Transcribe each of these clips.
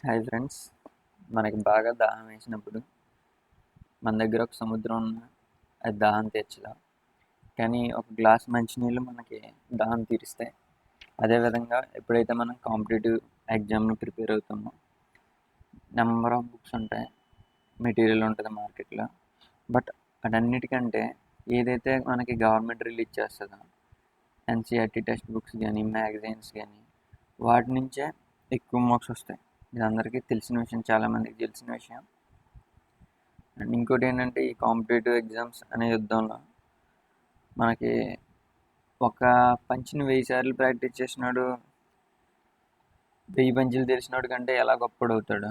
Hi friends. మనకి బాగా దాహం వేసినప్పుడు మన దగ్గర ఒక సముద్రం ఉన్న అది దాహం తీర్చలేం. కానీ ఒక గ్లాస్ మంచినీళ్ళు మనకి దాహం తీరుస్తాయి. అదేవిధంగా ఎప్పుడైతే మనం కాంపిటేటివ్ ఎగ్జామ్ని ప్రిపేర్ అవుతామో నెంబర్ ఆఫ్ బుక్స్ ఉంటాయి, మెటీరియల్ ఉంటుంది మార్కెట్లో. బట్ అటన్నిటికంటే ఏదైతే మనకి గవర్నమెంట్ రిలీజ్ చేస్తుందో ఎన్సీఆర్టీ టెక్స్ట్ బుక్స్ కానీ మ్యాగజైన్స్ కానీ వాటి నుంచే ఎక్కువ మార్క్స్ వస్తాయి. ఇది అందరికీ తెలిసిన విషయం, చాలామందికి తెలిసిన విషయం. అండ్ ఇంకోటి ఏంటంటే ఈ కాంపిటేటివ్ ఎగ్జామ్స్ అనే యుద్ధంలో మనకి ఒక పంచిని 1000 సార్లు ప్రాక్టీస్ చేసినాడు 1000 పంచులు తెలిసినాడు కంటే ఎలా గొప్పడు అవుతాడు.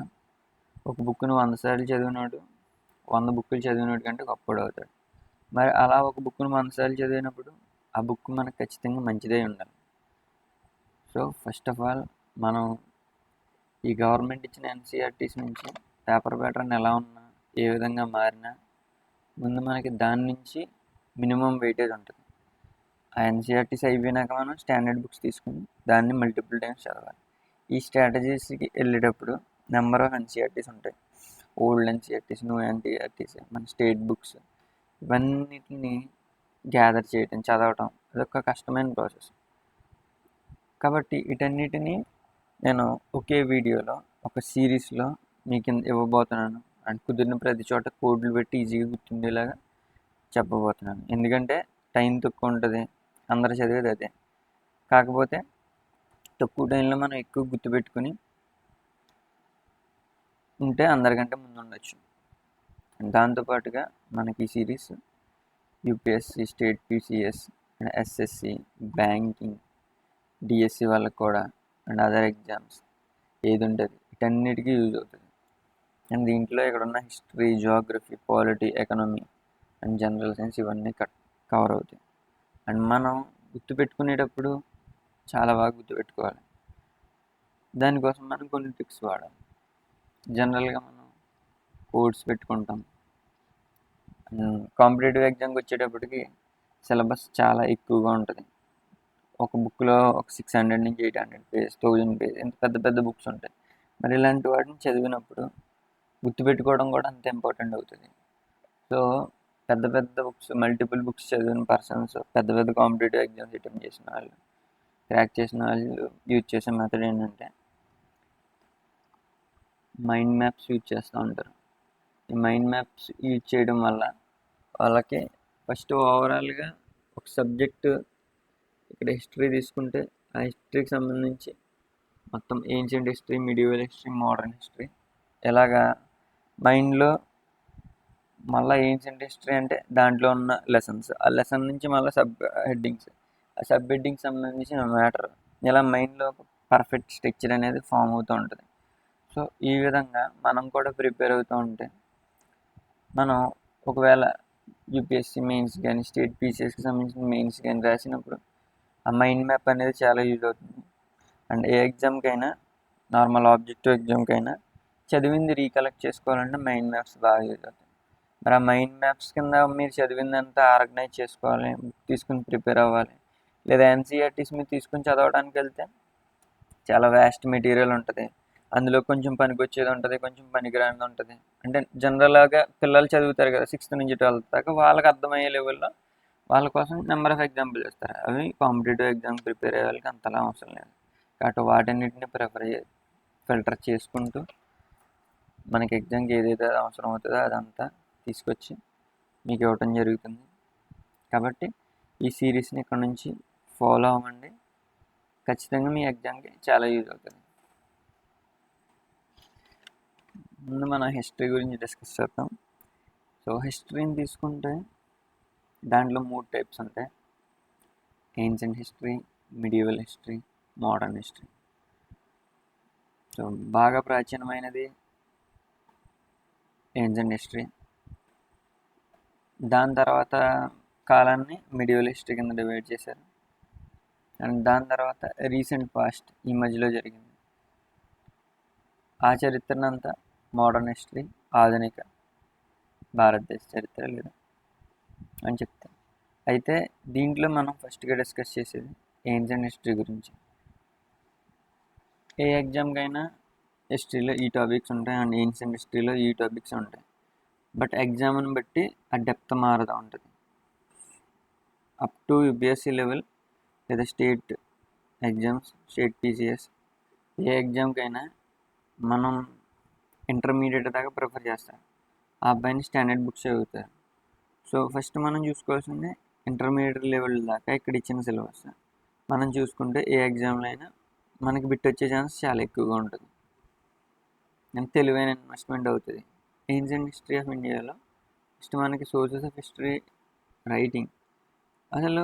ఒక బుక్ను 100 సార్లు చదివినాడు 100 బుక్కులు చదివినాడు కంటే గొప్పడు అవుతాడు. మరి అలా ఒక బుక్ను 100 సార్లు చదివినప్పుడు ఆ బుక్ మనకు ఖచ్చితంగా మంచిదై ఉండాలి. సో ఫస్ట్ ఆఫ్ ఆల్ మనం ఈ గవర్నమెంట్ ఇచ్చిన ఎన్సీఆర్టీస్ నుంచి పేపర్ ప్యాటర్న్ ఎలా ఉన్నా ఏ విధంగా మారినా ముందు మనకి దాని నుంచి మినిమం వెయిటేజ్ ఉంటుంది. ఆ ఎన్సీఆర్టీస్ అయిపోయినాక మనం స్టాండర్డ్ బుక్స్ తీసుకుని దాన్ని మల్టిపుల్ టైమ్స్ చదవాలి. ఈ స్ట్రాటజీస్కి వెళ్ళేటప్పుడు నెంబర్ ఆఫ్ ఎన్సీఆర్టీస్ ఉంటాయి. ఓల్డ్ ఎన్సీఆర్టీస్, న్యూ ఎన్సీఆర్టీస్, మన స్టేట్ బుక్స్, ఇవన్నిటిని గ్యాదర్ చేయటం, చదవటం అదొక కష్టమైన ప్రాసెస్. కాబట్టి వీటన్నిటిని నేను ఒకే వీడియోలో ఒక సిరీస్లో మీకు ఇవ్వబోతున్నాను. అండ్ కుదిరిన ప్రతి చోట కోడ్లు పెట్టి ఈజీగా గుర్తుండేలాగా చెప్పబోతున్నాను. ఎందుకంటే టైం తక్కువ ఉంటుంది, అందరు చదివేది అదే. కాకపోతే తక్కువ టైంలో మనం ఎక్కువ గుర్తుపెట్టుకుని ఉంటే అందరికంటే ముందు ఉండొచ్చు. దాంతోపాటుగా మనకి ఈ series UPSC, state PCS, SSC, banking, DSC వాళ్ళకి కూడా అండ్ అదర్ ఎగ్జామ్స్ ఏది ఉంటుంది వీటన్నిటికీ యూజ్ అవుతుంది. అండ్ దీంట్లో ఇక్కడ ఉన్న history, Geography, polity, economy and general science ఇవన్నీ కవర్ అవుతాయి. అండ్ మనం గుర్తుపెట్టుకునేటప్పుడు చాలా బాగా గుర్తుపెట్టుకోవాలి. దానికోసం మనం కొన్ని ట్రిక్స్ వాడాలి. జనరల్గా మనం కోడ్స్ పెట్టుకుంటాం. కాంపిటేటివ్ ఎగ్జామ్కి వచ్చేటప్పటికి సిలబస్ చాలా ఎక్కువగా ఉంటుంది. ఒక బుక్లో ఒక 600 నుంచి 800 పేజెస్, 1000 పేజెస్, ఇంత పెద్ద పెద్ద బుక్స్ ఉంటాయి. మరి ఇలాంటి వాటిని చదివినప్పుడు గుర్తుపెట్టుకోవడం కూడా అంత ఇంపార్టెంట్ అవుతుంది. సో పెద్ద పెద్ద బుక్స్, మల్టిపుల్ బుక్స్ చదివిన పర్సన్స్, పెద్ద పెద్ద కాంపిటేటివ్ ఎగ్జామ్స్ అటెంప్ట్ చేసిన వాళ్ళు, క్రాక్ చేసిన వాళ్ళు యూజ్ చేసే మెథడ్ ఏంటంటే మైండ్ మ్యాప్స్ యూజ్ చేస్తూ ఉంటారు. ఈ మైండ్ మ్యాప్స్ యూజ్ చేయడం వల్ల వాళ్ళకి ఫస్ట్ ఓవరాల్గా ఒక సబ్జెక్టు, ఇక్కడ హిస్టరీ తీసుకుంటే ఆ హిస్టరీకి సంబంధించి మొత్తం ancient history, medieval history, modern history ఎలాగా మైండ్లో మళ్ళీ ఏన్షియంట్ హిస్టరీ అంటే దాంట్లో ఉన్న లెసన్స్, ఆ లెసన్ నుంచి మళ్ళీ సబ్ హెడ్డింగ్స్, ఆ సబ్ హెడ్డింగ్కి సంబంధించిన మ్యాటర్, ఇలా మైండ్లో పర్ఫెక్ట్ స్ట్రక్చర్ అనేది ఫామ్ అవుతూ ఉంటుంది. సో ఈ విధంగా మనం కూడా ప్రిపేర్ అవుతూ ఉంటే మనం ఒకవేళ యూపీఎస్సీ మెయిన్స్ కానీ స్టేట్ పీసీఎస్కి సంబంధించిన మెయిన్స్ కానీ రాసినప్పుడు ఆ మైండ్ మ్యాప్ అనేది చాలా యూజ్ అవుతుంది. అండ్ ఏ ఎగ్జామ్కైనా, నార్మల్ ఆబ్జెక్టివ్ ఎగ్జామ్కైనా చదివింది రీకలెక్ట్ చేసుకోవాలంటే మైండ్ మ్యాప్స్ బాగా యూజ్ అవుతాయి. మరి ఆ మైండ్ మ్యాప్స్ కింద మీరు చదివిందంతా ఆర్గనైజ్ చేసుకోవాలి, బుక్ తీసుకుని ప్రిపేర్ అవ్వాలి. లేదా ఎన్సీఆర్టీస్ మీరు తీసుకుని చదవడానికి వెళ్తే చాలా వ్యాస్ట్ మెటీరియల్ ఉంటుంది. అందులో కొంచెం పనికొచ్చేది ఉంటుంది, కొంచెం పనికిరానిది ఉంటుంది. అంటే జనరల్గా పిల్లలు చదువుతారు కదా 6th నుంచి 12th దాకా, వాళ్ళకి అర్థమయ్యే లెవెల్లో వాళ్ళ కోసం నెంబర్ ఆఫ్ ఎగ్జాంపుల్స్ ఇస్తారు. అవి కాంపిటేటివ్ ఎగ్జామ్ ప్రిపేర్ అయ్యే వాళ్ళకి అంతలా అవసరం లేదు. కాబట్టి వాటన్నిటిని ఫిల్టర్ చేసుకుంటూ మనకి ఎగ్జామ్కి ఏదైతే అవసరం అవుతుందో అదంతా తీసుకొచ్చి మీకు ఇవ్వటం జరుగుతుంది. కాబట్టి ఈ సిరీస్ని ఇక్కడ నుంచి ఫాలో అవ్వండి. ఖచ్చితంగా మీ ఎగ్జామ్కి చాలా యూజ్ అవుతుంది. ముందు మనం హిస్టరీ గురించి డిస్కస్ చేద్దాం. సో హిస్టరీని తీసుకుంటే దాంట్లో 3 టైప్స్ ఉంటాయి: ancient history, medieval history, modern history. So బాగా ప్రాచీనమైనది ఏన్షియంట్ హిస్టరీ. దాని తర్వాత కాలాన్ని మిడివల్ హిస్టరీ కింద డివైడ్ చేశారు. అండ్ దాని తర్వాత రీసెంట్ పాస్ట్, ఈ మధ్యలో జరిగింది, ఆ చరిత్రనంతా మోడర్న్ హిస్టరీ, ఆధునిక భారతదేశ చరిత్ర లేదా అని చెప్తాం. అయితే దీంట్లో మనం ఫస్ట్గా డిస్కస్ చేసేది ఏన్షియంట్ హిస్టరీ గురించి. ఏ ఎగ్జామ్కైనా హిస్టరీలో ఈ టాపిక్స్ ఉంటాయి అండ్ ఏన్షియంట్ హిస్టరీలో ఈ టాపిక్స్ ఉంటాయి. బట్ ఎగ్జామ్ని బట్టి ఆ డెప్త్ మారుతూ ఉంటుంది. అప్ టు యూపీఎస్సీ లెవెల్ లేదా స్టేట్ ఎగ్జామ్స్, స్టేట్ పీసీఎస్, ఏ ఎగ్జామ్కైనా మనం ఇంటర్మీడియట్ దాకా ప్రిఫర్ చేస్తాం. ఆ అబ్బాయిని స్టాండర్డ్ బుక్స్ చదువుతారు. సో ఫస్ట్ మనం చూసుకోవాల్సింది ఇంటర్మీడియట్ లెవెల్ దాకా ఇక్కడ ఇచ్చిన సిలబస్ మనం చూసుకుంటే ఏ ఎగ్జామ్లో అయినా మనకి బిట్ వచ్చే ఛాన్స్ చాలా ఎక్కువగా ఉంటుంది అండ్ తెలివైన ఇన్వెస్ట్మెంట్ అవుతుంది. ఏన్షియంట్ హిస్టరీ ఆఫ్ ఇండియాలో ఫస్ట్ మనకి సోర్సెస్ ఆఫ్ హిస్టరీ రైటింగ్. అసలు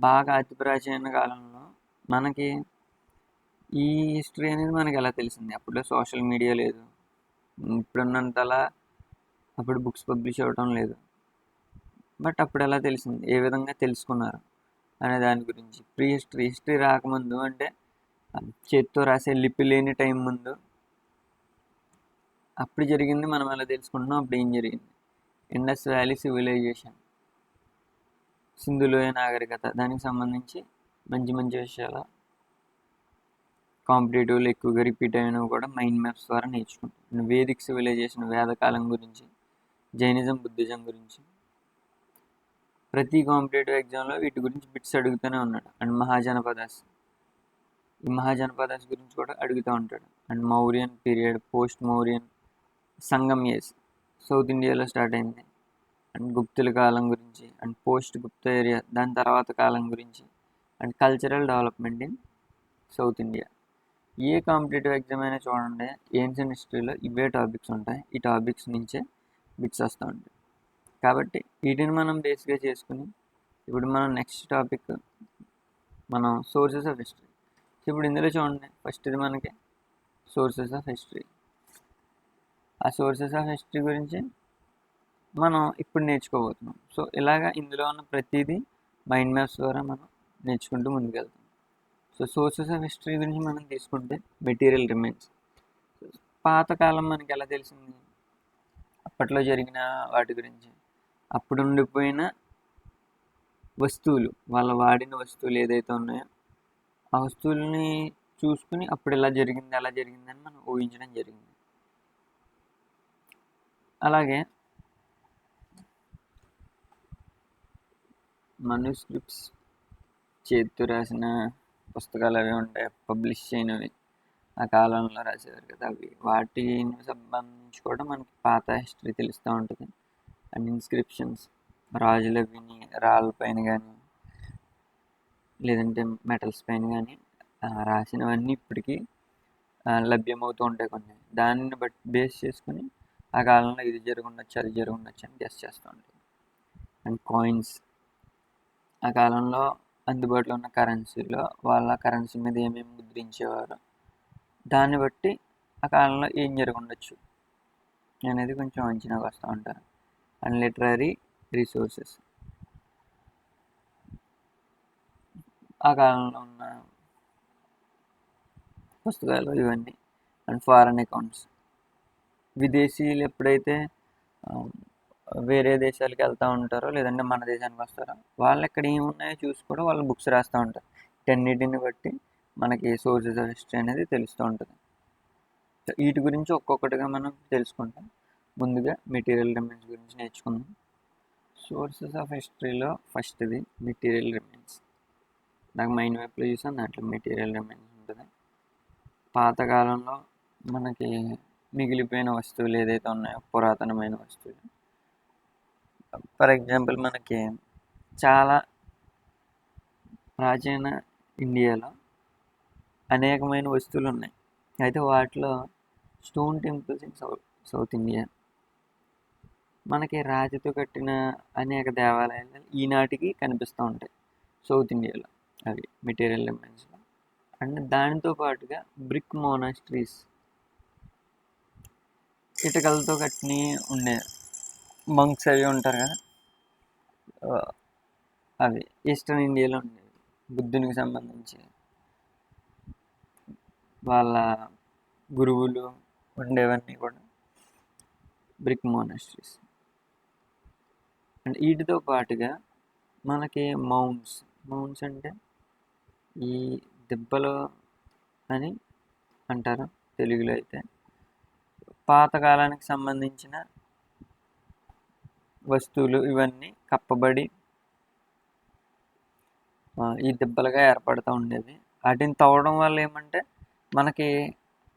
బాగా అతి ప్రాచీన కాలంలో మనకి ఈ హిస్టరీ అనేది మనకి ఎలా తెలిసింది? అప్పుడులో సోషల్ మీడియా లేదు, ఇప్పుడున్నంతలా అప్పుడు బుక్స్ పబ్లిష్ అవ్వడం లేదు. బట్ అప్పుడు ఎలా తెలిసింది, ఏ విధంగా తెలుసుకున్నారు అనే దాని గురించి. ప్రీ హిస్టరీ రాకముందు అంటే చేత్తో రాసే లిపి లేని టైం ముందు అప్పుడు జరిగింది మనం ఎలా తెలుసుకుంటున్నాం, అప్పుడు ఏం జరిగింది. ఇండస్ వ్యాలీ సివిలైజేషన్, సింధులోయ నాగరికత, దానికి సంబంధించి మంచి మంచి విషయాలు కాంపిటేటివ్లు ఎక్కువగా రిపీట్ అయినవి కూడా మైండ్ మ్యాప్స్ ద్వారా నేర్చుకుంటాం. వేదిక్ సివిలైజేషన్, వేదకాలం గురించి, జైనిజం, బుద్ధిజం గురించి ప్రతి కాంపిటేటివ్ ఎగ్జామ్లో వీటి గురించి బిట్స్ అడుగుతూనే ఉన్నాడు. అండ్ మహాజనపదాస్, ఈ మహాజనపదాస్ గురించి కూడా అడుగుతూ ఉంటాడు. And Mauryan period, post Mauryan, Sangam age south ఇండియాలో స్టార్ట్ అయింది. అండ్ గుప్తుల కాలం గురించి, అండ్ పోస్ట్ గుప్త ఏరియా దాని తర్వాత కాలం గురించి, and cultural development in south India. A competitive exam అయినా చూడండి, ఏన్షియంట్ హిస్టరీలో ఇవే టాపిక్స్ ఉంటాయి. ఈ టాపిక్స్ నుంచే బిట్స్ వస్తూ ఉంటాయి. కాబట్టి వీటిని మనం బేస్గా చేసుకుని ఇప్పుడు మనం నెక్స్ట్ టాపిక్ మనం సోర్సెస్ ఆఫ్ హిస్టరీ. ఇప్పుడు ఇందులో చూడండి, ఫస్ట్ ఇది మనకి సోర్సెస్ ఆఫ్ హిస్టరీ. ఆ సోర్సెస్ ఆఫ్ హిస్టరీ గురించి మనం ఇప్పుడు నేర్చుకోబోతున్నాం. సో ఇలాగా ఇందులో ఉన్న ప్రతిదీ మైండ్ మ్యాప్స్ ద్వారా మనం నేర్చుకుంటూ ముందుకెళ్తాం. సో సోర్సెస్ ఆఫ్ హిస్టరీ గురించి మనం తీసుకుంటే మెటీరియల్ రిమైన్స్. పాతకాలం మనకి ఎలా తెలిసింది, అప్పట్లో జరిగిన వాటి గురించి, అప్పుడు ఉండిపోయిన వస్తువులు, వాళ్ళ వాడిన వస్తువులు ఏదైతే ఉన్నాయో ఆ వస్తువుల్ని చూసుకుని అప్పుడు ఎలా జరిగింది అలా జరిగిందని మనం ఊహించడం జరిగింది. అలాగే మనుస్క్రిప్ట్స్, చేతితో రాసిన పుస్తకాలు అవి ఉంటాయి, పబ్లిష్ చేయనివి ఆ కాలంలో రాసేవారు కదా, అవి వాటిని సంబంధించి కూడా మనకి పాత హిస్టరీ తెలుస్తూ ఉంటుంది. అండ్ ఇన్స్క్రిప్షన్స్, రాజుల విని రాళ్ళ పైన కానీ లేదంటే మెటల్స్ పైన కానీ రాసినవన్నీ ఇప్పటికీ లభ్యమవుతూ ఉంటాయి కొన్ని. దాన్ని బట్టి బేస్ చేసుకుని ఆ కాలంలో ఇది జరుగుండొచ్చు అది జరుగుండొచ్చు అని గెస్ చేస్తూ ఉంటాయి. అండ్ కాయిన్స్, ఆ కాలంలో అందుబాటులో ఉన్న కరెన్సీలో వాళ్ళ కరెన్సీ మీద ఏమేమి ముద్రించేవారు, దాన్ని బట్టి ఆ కాలంలో ఏం జరుగుండొచ్చు అనేది కొంచెం అంచనాకు వస్తూ ఉంటారు. అండ్ లిటరరీ రిసోర్సెస్, ఆ కాలంలో ఉన్న పుస్తకాలు ఇవన్నీ. అండ్ ఫారెన్ అకౌంట్స్, విదేశీయులు ఎప్పుడైతే వేరే దేశాలకు వెళ్తూ ఉంటారో లేదంటే మన దేశానికి వస్తారో వాళ్ళు ఎక్కడ ఏమున్నాయో చూసి కూడా వాళ్ళు బుక్స్ రాస్తూ ఉంటారు. వీటన్నిటిని బట్టి మనకి సోర్సెస్ ఆఫ్ హిస్టరీ అనేది తెలుస్తూ ఉంటుంది. సో వీటి గురించి ఒక్కొక్కటిగా మనం తెలుసుకుంటాం. ముందుగా మెటీరియల్ రిమైన్స్ గురించి నేర్చుకుందాం. సోర్సెస్ ఆఫ్ హిస్టరీలో ఫస్ట్ది మెటీరియల్ రిమైన్స్. నాకు మైండ్ మ్యాప్లో చూసాను, దాంట్లో మెటీరియల్ రిమైన్స్ ఉంటుంది. పాతకాలంలో మనకి మిగిలిపోయిన వస్తువులు ఏదైతే ఉన్నాయో పురాతనమైన వస్తువులు, ఫర్ ఎగ్జాంపుల్ మనకి చాలా ప్రాచీన ఇండియాలో అనేకమైన వస్తువులు ఉన్నాయి. అయితే వాటిలో stone temples in south India, మనకి రాతితో కట్టిన అనేక దేవాలయాలు ఈనాటికి కనిపిస్తూ ఉంటాయి సౌత్ ఇండియాలో, అవి మెటీరియల్ రిమైన్స్లో. అండ్ దానితో పాటుగా బ్రిక్ మోనాస్ట్రీస్, ఇటుకలతో కట్టిన ఉండే మంక్స్ అవి ఉంటారు కదా, అవి ఈస్టర్న్ ఇండియాలో ఉండేవి. బుద్ధునికి సంబంధించి వాళ్ళ గురువులు ఉండేవన్నీ కూడా బ్రిక్ మోనాస్ట్రీస్. అండ్ వీటితో పాటుగా మనకి మౌంట్స్ అంటే ఈ దెబ్బలు అని అంటారు. తెలుగులో అయితే. పాతకాలానికి సంబంధించిన వస్తువులు ఇవన్నీ కప్పబడి ఈ దెబ్బలుగా ఏర్పడుతూ ఉండేవి. వాటిని తవ్వడం వల్ల ఏమంటే మనకి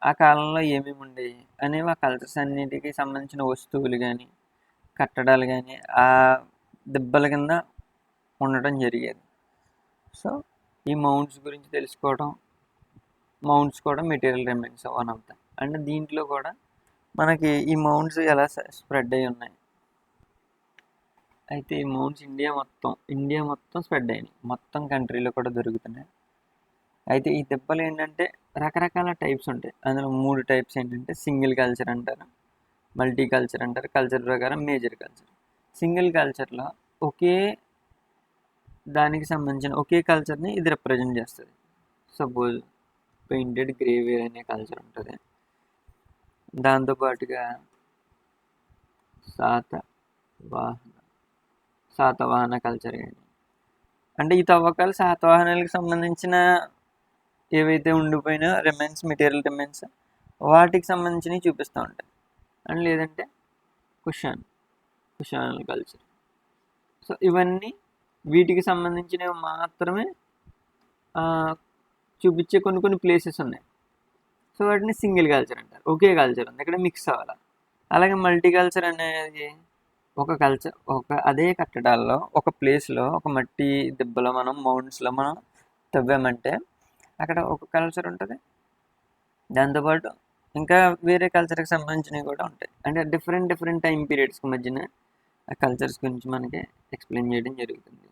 ఆ కాలంలో ఏమేమి ఉండేవి అనేవి ఆ కల్చర్స్ అన్నిటికి సంబంధించిన వస్తువులు కానీ కట్టడాలు కానీ ఆ దెబ్బల కింద ఉండటం జరిగేది. సో ఈ మౌంట్స్ గురించి తెలుసుకోవడం, మౌంట్స్ కూడా material remains one of the. And దీంట్లో కూడా మనకి ఈ మౌంట్స్ ఎలా స్ప్రెడ్ అయి ఉన్నాయి. అయితే ఈ మౌంట్స్ ఇండియా మొత్తం స్ప్రెడ్ అయినాయి, మొత్తం కంట్రీలో కూడా దొరుకుతున్నాయి. అయితే ఈ దెబ్బలు ఏంటంటే రకరకాల టైప్స్ ఉంటాయి. అందులో 3 టైప్స్ ఏంటంటే సింగిల్ కల్చర్ అంటారు, మల్టీ కల్చర్ అంటారు, కల్చర్ ప్రకారం మేజర్ కల్చర్. సింగిల్ కల్చర్లో ఒకే దానికి సంబంధించిన ఒకే కల్చర్ని ఇది రిప్రజెంట్ చేస్తుంది. సపోజ్ పెయింటెడ్ గ్రేవేర్ అనే కల్చర్ ఉంటుంది. దాంతోపాటుగా శాతవాహన కల్చర్ కానీ, అంటే ఈ తవ్వకాలు శాతవాహనాలకు సంబంధించిన ఏవైతే ఉండిపోయినా మెటీరియల్ రిమైన్స్ వాటికి సంబంధించినవి చూపిస్తూ ఉంటాయి. అండ్ లేదంటే కుషాన్ కల్చర్. సో ఇవన్నీ వీటికి సంబంధించినవి మాత్రమే చూపించే కొన్ని ప్లేసెస్ ఉన్నాయి. సో వాటిని సింగిల్ కల్చర్ అంటారు. ఒకే కల్చర్ ఉంది, ఇక్కడ మిక్స్ అవ్వాలి. అలాగే మల్టీ కల్చర్ అనేది అదే కట్టడాల్లో ఒక ప్లేస్లో ఒక మట్టి దెబ్బలో మనం మౌంట్స్లో మనం తవ్వామంటే అక్కడ ఒక కల్చర్ ఉంటుంది, దాంతోపాటు ఇంకా వేరే కల్చర్కి సంబంధించినవి కూడా ఉంటాయి. అంటే డిఫరెంట్ టైం పీరియడ్స్కి మధ్యన ఆ కల్చర్స్ గురించి మనకి ఎక్స్ప్లెయిన్ చేయడం జరుగుతుంది.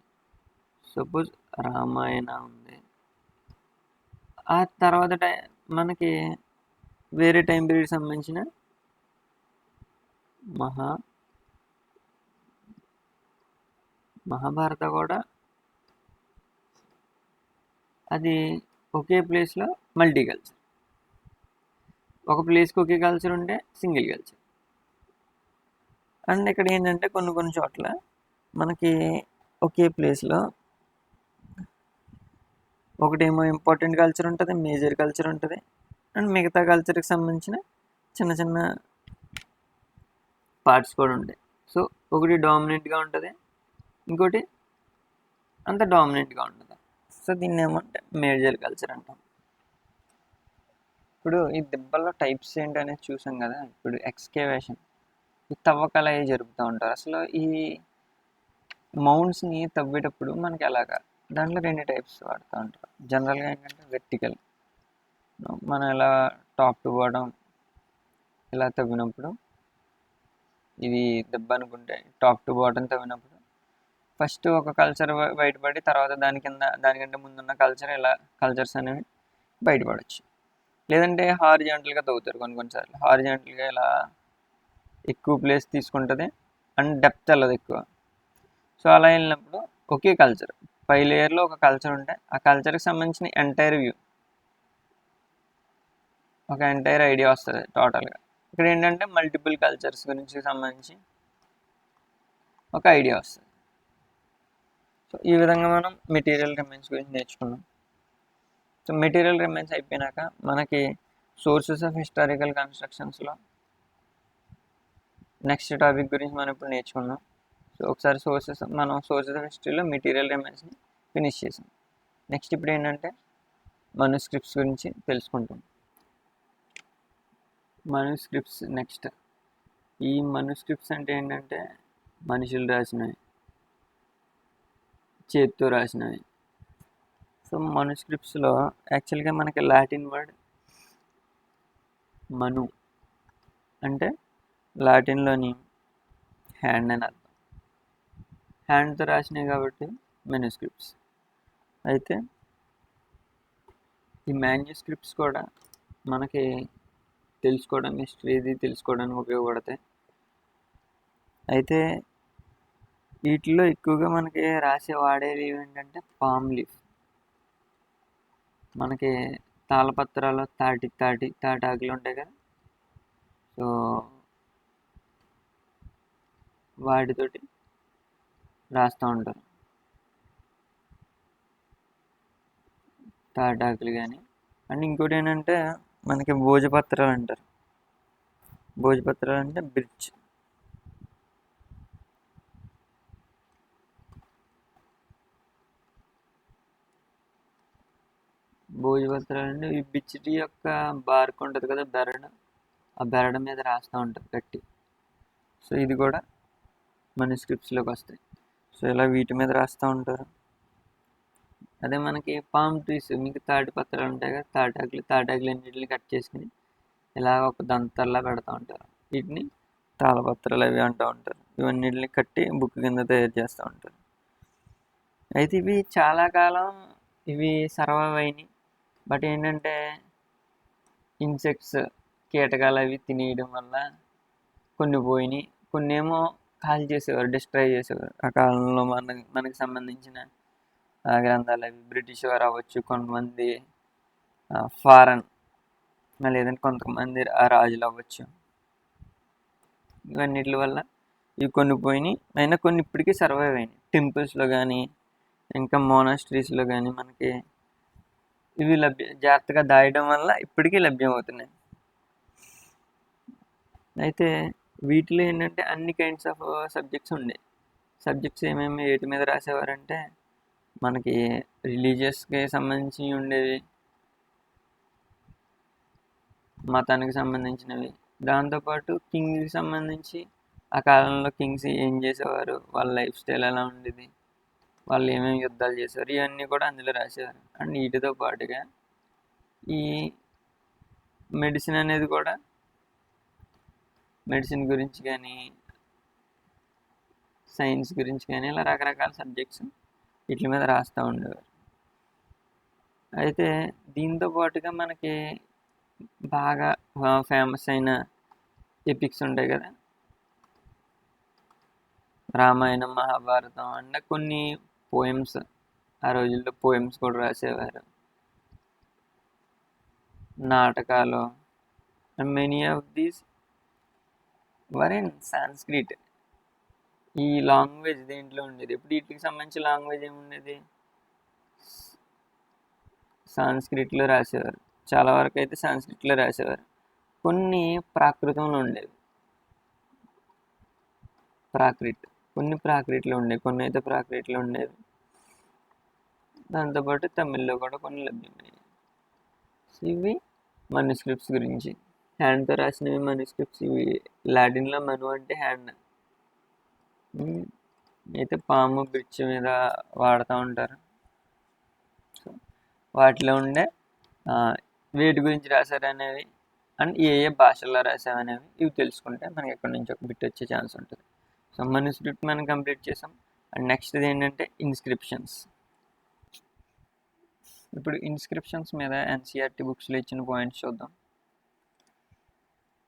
సపోజ్ రామాయణ ఉంది, ఆ తర్వాత మనకి వేరే టైం పీరియడ్ సంబంధించిన మహాభారత కూడా అది ఒకే ప్లేస్లో మల్టీ కల్చర్. ఒక ప్లేస్కి ఒకే కల్చర్ ఉంటే సింగిల్ కల్చర్. అండ్ ఇక్కడ ఏంటంటే కొన్ని చోట్ల మనకి ఒకే ప్లేస్లో ఒకటేమో ఇంపార్టెంట్ కల్చర్ ఉంటుంది, మేజర్ కల్చర్ ఉంటుంది, అండ్ మిగతా కల్చర్కి సంబంధించిన చిన్న పార్ట్స్ కూడా ఉంటాయి. సో ఒకటి డామినెంట్గా ఉంటుంది, ఇంకోటి అంత డామినెంట్గా ఉంటుంది. సో దీన్ని ఏమంటే మేజర్ కల్చర్ అంటాం. ఇప్పుడు ఈ దెబ్బల్లో టైప్స్ ఏంటనేది చూసాం కదా. ఇప్పుడు ఎక్స్కేవేషన్, ఈ తవ్వకాలు అవి జరుపుతూ ఉంటారు. అసలు ఈ మౌంట్స్ని తవ్వేటప్పుడు మనకి ఎలాగా దాంట్లో 2 టైప్స్ వాడుతూ ఉంటారు. జనరల్గా ఏంటంటే వెర్టికల్, మనం ఎలా టాప్ టు బాటమ్ ఇలా తవ్వినప్పుడు ఇది దెబ్బ అనుకుంటే టాప్ టు బాటమ్ తవ్వినప్పుడు ఫస్ట్ ఒక కల్చర్ బయటపడి తర్వాత దానికంటే ముందున్న కల్చర్స్ అనేవి బయటపడవచ్చు. లేదంటే హారిజాంటల్గా తవ్వుతారు కొన్నిసార్లు. హారిజాంటల్గా ఇలా ఎక్కువ ప్లేస్ తీసుకుంటుంది అండ్ డెప్త్ వెళ్ళదు ఎక్కువ. సో అలా వెళ్ళినప్పుడు ఒకే కల్చర్ పై లేయర్లో ఒక కల్చర్ ఉంటే ఆ కల్చర్కి సంబంధించిన ఎంటైర్ వ్యూ, ఒక ఎంటైర్ ఐడియా వస్తుంది టోటల్గా. ఇక్కడ ఏంటంటే మల్టిపుల్ కల్చర్స్ గురించి సంబంధించి ఒక ఐడియా వస్తుంది. సో ఈ విధంగా మనం మెటీరియల్ రిమైన్స్ గురించి నేర్చుకున్నాం. సో మెటీరియల్ రిమైన్స్ అయిపోయినాక మనకి సోర్సెస్ ఆఫ్ హిస్టారికల్ కన్స్ట్రక్షన్స్లో నెక్స్ట్ టాపిక్ గురించి మనం ఇప్పుడు నేర్చుకున్నాం. సో ఒకసారి మనం సోర్సెస్ ఆఫ్ హిస్టరీలో మెటీరియల్ రిమైన్స్ని ఫినిష్ చేసాం. నెక్స్ట్ ఇప్పుడు ఏంటంటే మనుస్క్రిప్ట్స్ గురించి తెలుసుకుంటాం. Manuscripts next. ఈ మనుస్క్రిప్ట్స్ అంటే ఏంటంటే మనుషులు రాసినవి, చేతితో రాసినవి. సో మనుస్క్రిప్ట్స్లో యాక్చువల్గా మనకి లాటిన్ వర్డ్ మను అంటే లాటిన్లోని హ్యాండ్ అని అర్థం. హ్యాండ్తో రాసినవి కాబట్టి మెనుస్క్రిప్ట్స్. అయితే ఈ మాన్యుస్క్రిప్ట్స్ కూడా మనకి తెలుసుకోవడానికి, హిస్టరీ తెలుసుకోవడానికి ఉపయోగపడతాయి. అయితే వీటిలో ఎక్కువగా మనకి వాడేవి ఏంటంటే పామ్ లీఫ్. మనకి తాళపత్రాలు తాటాకులు ఉంటాయి కదా, సో వాటితోటి రాస్తూ ఉంటారు. తాటాకులు కానీ. అండ్ ఇంకోటి ఏంటంటే మనకి భోజపత్రాలు అంటారు. భోజపత్రాలు అంటే బ్రిడ్జ్. భోజపత్రాలు అంటే ఈ బిచ్చిటి యొక్క బార్క్ ఉంటుంది కదా, బెరడు, ఆ బెరడు మీద రాస్తూ ఉంటారు కట్టి. సో ఇది కూడా మనస్క్రిప్ట్స్లోకి వస్తాయి. సో ఇలా వీటి మీద రాస్తూ ఉంటారు. అదే మనకి పామ్ ట్రీస్, మీకు తాటి పత్రాలు ఉంటాయి కదా, తాటాకులు అన్నింటిని కట్ చేసుకుని ఇలా ఒక దంతల్లా పెడతా ఉంటారు. వీటిని తాళపత్రాలు అవి అంటూ ఉంటారు. ఇవన్నిటిని కట్టి బుక్ కింద తయారు చేస్తూ ఉంటారు. అయితే ఇవి చాలా కాలం ఇవి సర్వైవ్ అయినాయి. బట్ ఏంటంటే ఇన్సెక్ట్స్, కీటకాలు అవి తినేయడం వల్ల కొన్ని పోయినాయి. కొన్ని ఏమో కాల్ చేసేవారు, డిస్ట్రాయ్ చేసేవారు. ఆ కాలంలో మనకి సంబంధించిన గ్రంథాలు అవి బ్రిటిష్ వారు అవ్వచ్చు, కొంతమంది ఫారెన్, లేదంటే కొంతమంది రాజులు అవ్వచ్చు. ఇవన్నిటి వల్ల ఇవి కొన్ని పోయినాయి. అయినా కొన్ని ఇప్పటికీ సర్వైవ్ అయినాయి. టెంపుల్స్లో కానీ ఇంకా మోనాస్ట్రీస్లో కానీ మనకి ఇవి జాగ్రత్తగా దాయడం వల్ల ఇప్పటికీ లభ్యం అవుతున్నాయి. అయితే వీటిలో ఏంటంటే అన్ని కైండ్స్ ఆఫ్ సబ్జెక్ట్స్ ఉండేవి. సబ్జెక్ట్స్ ఏమేమి వేటి మీద రాసేవారంటే మనకి రిలీజియస్కి సంబంధించి ఉండేవి, మతానికి సంబంధించినవి, దాంతోపాటు కింగ్కి సంబంధించి ఆ కాలంలో కింగ్స్ ఏం చేసేవారు, వాళ్ళ లైఫ్ స్టైల్ ఎలా ఉండేది, వాళ్ళు ఏమేమి యుద్ధాలు చేసేవారు, ఇవన్నీ కూడా అందులో రాసేవారు. అండ్ వీటితో పాటుగా ఈ మెడిసిన్ అనేది కూడా, మెడిసిన్ గురించి కానీ సైన్స్ గురించి కానీ ఇలా రకరకాల సబ్జెక్ట్స్ వీటి మీద రాస్తూ ఉండేవారు. అయితే దీంతో పాటుగా మనకి బాగా ఫేమస్ అయిన ఎపిక్స్ ఉంటాయి కదా, రామాయణం, మహాభారతం అంటే కొన్ని పోయమ్స్, ఆ రోజుల్లో పోయమ్స్ కూడా రాసేవారు. నాటకాలు, and many of these were in Sanskrit. ఈ లాంగ్వేజ్ దేంట్లో ఉండేది, ఇప్పుడు వీటికి సంబంధించి లాంగ్వేజ్ ఏముండేది, సాంస్క్రిట్లో రాసేవారు. చాలా వరకు అయితే సాంస్క్రిట్లో రాసేవారు. కొన్ని ప్రాకృతంలో ఉండేవి, కొన్ని ప్రాకృతిలో ఉండేవి, కొన్ని అయితే ప్రాకృతిలో ఉండేవి. దాంతోపాటు తమిళ్లో కూడా కొన్ని లభ్యమయ్యాయి. ఇవి మనుస్క్రిప్ట్స్ గురించి. హ్యాండ్తో రాసినవి మనుస్క్రిప్ట్స్. ఇవి లాటిన్లో మను అంటే హ్యాండ్. అయితే పాము బ్రిడ్జ్ మీద వాడుతూ ఉంటారు. సో వాటిలో ఉండే వేటి గురించి రాశారు అనేవి అండ్ ఏ భాషల్లో రాసామనేవి ఇవి తెలుసుకుంటే మనకి ఎక్కడి నుంచి ఒక బిట్ వచ్చే ఛాన్స్ ఉంటుంది. సో మనుస్క్రిప్ట్ మనం కంప్లీట్ చేసాం. అండ్ నెక్స్ట్ ఏంటంటే ఇన్స్క్రిప్షన్స్. ఇప్పుడు ఇన్స్క్రిప్షన్స్ మీద ఎన్సీఆర్టీ బుక్స్లో ఇచ్చిన పాయింట్స్ చూద్దాం.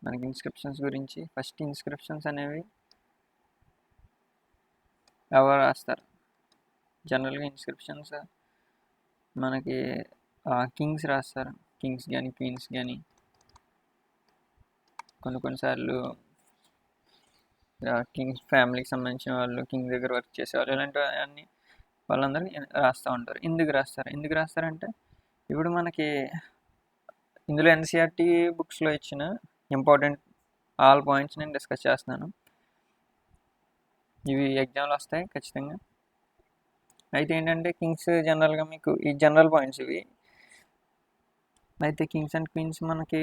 మనకి ఇన్స్క్రిప్షన్స్ గురించి ఫస్ట్, ఇన్స్క్రిప్షన్స్ అనేవి ఎవరు రాస్తారు? జనరల్గా ఇన్స్క్రిప్షన్స్ మనకి కింగ్స్ రాస్తారు. కింగ్స్ కానీ క్వీన్స్ కానీ, కొన్నిసార్లు కింగ్స్ ఫ్యామిలీకి సంబంధించిన వాళ్ళు, కింగ్ దగ్గర వర్క్ చేసేవాళ్ళు, ఇలాంటివన్నీ వాళ్ళందరూ రాస్తూ ఉంటారు. ఎందుకు రాస్తారంటే ఇప్పుడు మనకి ఇందులో ఎన్సీఆర్టీ బుక్స్లో ఇచ్చిన ఇంపార్టెంట్ ఆల్ పాయింట్స్ నేను డిస్కస్ చేస్తున్నాను. ఇవి ఎగ్జామ్లో వస్తాయి ఖచ్చితంగా. అయితే ఏంటంటే కింగ్స్ జనరల్గా మీకు ఈ జనరల్ పాయింట్స్ ఇవి. అయితే కింగ్స్ అండ్ క్వీన్స్ మనకి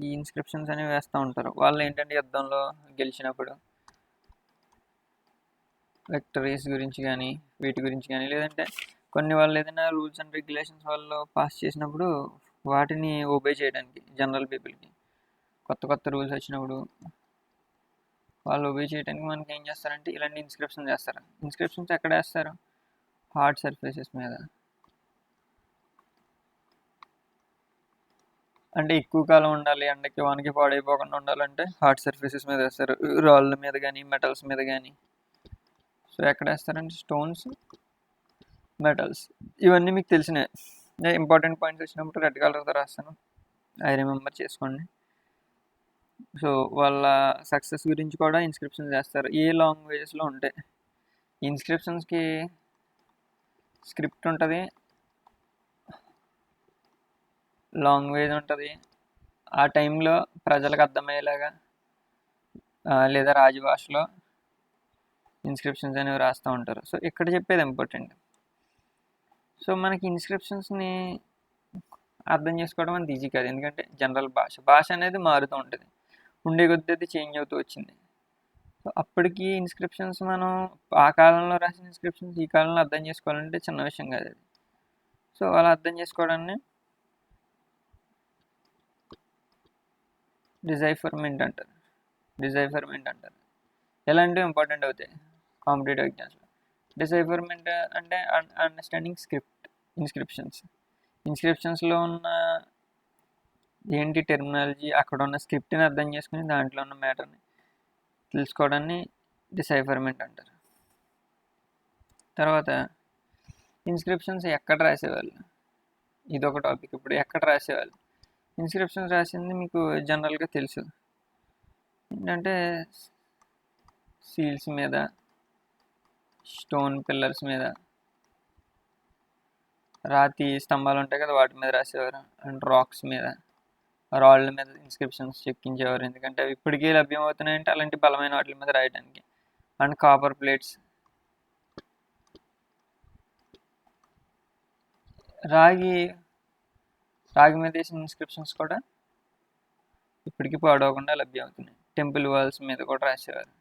ఈ ఇన్స్క్రిప్షన్స్ అనేవి వేస్తూ ఉంటారు. వాళ్ళు ఏంటంటే యుద్ధంలో గెలిచినప్పుడు విక్టరీస్ గురించి కానీ, వీటి గురించి కానీ, లేదంటే కొన్ని వాళ్ళు ఏదైనా రూల్స్ అండ్ రెగ్యులేషన్స్ వాళ్ళు పాస్ చేసినప్పుడు వాటిని ఒబే చేయడానికి, జనరల్ పీపుల్కి కొత్త రూల్స్ వచ్చినప్పుడు వాళ్ళు ఒబే చేయడానికి మనకి ఏం చేస్తారంటే ఇలాంటి ఇన్స్క్రిప్షన్ చేస్తారు. ఇన్స్క్రిప్షన్స్ ఎక్కడ వేస్తారు? హార్డ్ సర్ఫేసెస్ మీద. అంటే ఎక్కువ కాలం ఉండాలి, ఎండకి వానకి పాడైపోకుండా ఉండాలంటే హార్డ్ సర్ఫేసెస్ మీద వేస్తారు. రాళ్ళ మీద కానీ, మెటల్స్ మీద కానీ. సో ఎక్కడ వేస్తారంటే స్టోన్స్, మెటల్స్, ఇవన్నీ మీకు తెలిసినవి. ఇంపార్టెంట్ పాయింట్స్ వచ్చినప్పుడు రెడ్ కలర్తో రాస్తాను, ఐ రిమెంబర్ చేసుకోండి. సో వాళ్ళ సక్సెస్ గురించి కూడా ఇన్స్క్రిప్షన్స్ చేస్తారు. ఏ లాంగ్వేజెస్లో ఉంటాయి ఇన్స్క్రిప్షన్స్కి స్క్రిప్ట్ ఉంటుంది, లాంగ్వేజ్ ఉంటుంది, ఆ టైంలో ప్రజలకు అర్థమయ్యేలాగా లేదా రాజభాషలో ఇన్స్క్రిప్షన్స్ అనేవి రాస్తూ ఉంటారు. సో ఇక్కడ చెప్పేది ఇంపార్టెంట్. సో మనకి ఇన్స్క్రిప్షన్స్ని అర్థం చేసుకోవడం అంత ఈజీ కాదు, ఎందుకంటే జనరల్ భాష అనేది మారుతూ ఉంటుంది, ఉండే కొద్దీ అది చేంజ్ అవుతూ వచ్చింది. సో అప్పటికి ఇన్స్క్రిప్షన్స్ మనం ఆ కాలంలో రాసిన ఇన్స్క్రిప్షన్స్ ఈ కాలంలో అర్థం చేసుకోవాలంటే చిన్న విషయం కాదు అది. సో అలా అర్థం చేసుకోవడాన్ని డిసైఫర్మెంట్ అంటారు. ఎలాంటివి ఇంపార్టెంట్ అవుతాయి కాంపిటేటివ్ ఎగ్జామ్స్లో. డిసైఫర్మెంట్ అంటే అండర్స్టాండింగ్ ఇన్స్క్రిప్షన్స్లో ఉన్న ఏంటి టెర్మినాలజీ, అక్కడ ఉన్న స్క్రిప్ట్ని అర్థం చేసుకుని దాంట్లో ఉన్న మ్యాటర్ని తెలుసుకోవడాన్ని డిసైఫర్మెంట్ అంటారు. తర్వాత ఇన్స్క్రిప్షన్స్ ఎక్కడ రాసేవాళ్ళు, ఇదొక టాపిక్. ఇప్పుడు ఎక్కడ రాసేవాళ్ళు ఇన్స్క్రిప్షన్స్ రాసింది మీకు జనరల్గా తెలుసు, ఏంటంటే సీల్స్ మీద, స్టోన్ పిల్లర్స్ మీద, రాతి స్తంభాలు ఉంటాయి కదా వాటి మీద రాసేవారు, అండ్ రాక్స్ మీద, రాళ్ళ మీద ఇన్స్క్రిప్షన్స్ చెక్కించేవారు, ఎందుకంటే అవి ఇప్పటికీ లభ్యమవుతున్నాయంటే అలాంటి బలమైన వాటి మీద రాయడానికి. అండ్ కాపర్ ప్లేట్స్, రాగి మీద వేసిన ఇన్స్క్రిప్షన్స్ కూడా ఇప్పటికీ పాడవకుండా లభ్యమవుతున్నాయి. టెంపుల్ వాల్స్ మీద కూడా రాసేవారు.